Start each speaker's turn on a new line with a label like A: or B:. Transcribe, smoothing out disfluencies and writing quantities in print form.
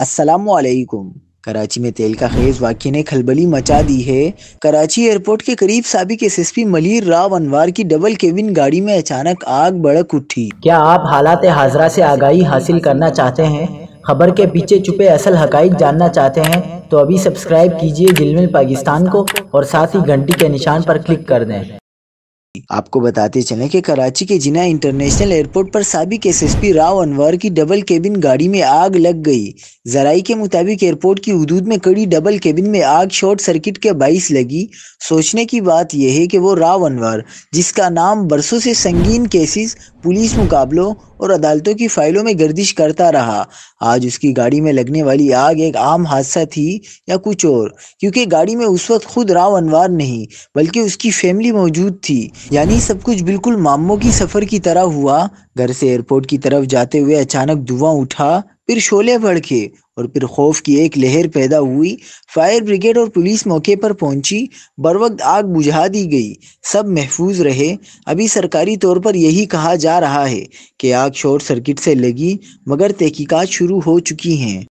A: السلام علیکم۔ کراچی میں تیل کا خیز واقعے نے کھلبلی مچا دی ہے۔ کراچی ایئرپورٹ کے قریب سابق ایس ایس پی ملیر راو انوار کی ڈبل کیبن گاڑی میں اچانک آگ بھڑک اٹھی۔
B: کیا آپ حالات حاضرہ سے آگاہی حاصل کرنا چاہتے ہیں؟ خبر کے پیچھے چھپے اصل حقائق جاننا چاہتے ہیں تو ابھی سبسکرائب کیجئے جل پاکستان کو اور ساتھ ہی گھنٹی کے نشان پر کلک کر دیں۔
A: آپ کو بتاتے چلیں کہ کراچی کے جناح انٹرنیشنل ایئرپورٹ پر سابق ایس ایس پی راو انوار کی ڈبل کیبن گاڑی میں آگ لگ گئی۔ ذرائع کے مطابق ایئرپورٹ کی حدود میں کڑی ڈبل کیبن میں آگ شارٹ سرکٹ کے باعث لگی۔ سوچنے کی بات یہ ہے کہ وہ راو انوار، جس کا نام برسوں سے سنگین کیسز، پولیس مقابلوں اور عدالتوں کی فائلوں میں گردش کرتا رہا، آج اس کی گاڑی میں لگنے والی آگ ایک عام حادثہ تھی یا کچھ اور؟ کیونکہ گاڑی میں اس وقت خود راو انوار نہیں بلکہ اس کی فیملی موجود تھی، یعنی سب کچھ بالکل معموں کی سفر کی طرح ہوا۔ گھر سے ایئرپورٹ کی طرف جاتے ہوئے اچانک دھواں اٹھا، پھر شعلے بھڑکے اور پھر خوف کی ایک لہر پیدا ہوئی۔ فائر بریگیڈ اور پولیس موقع پر پہنچی، بروقت آگ بجھا دی گئی، سب محفوظ رہے۔ ابھی سرکاری طور پر یہی کہا جا رہا ہے کہ آگ شارٹ سرکٹ سے لگی، مگر تحقیقات شروع ہو چکی ہیں۔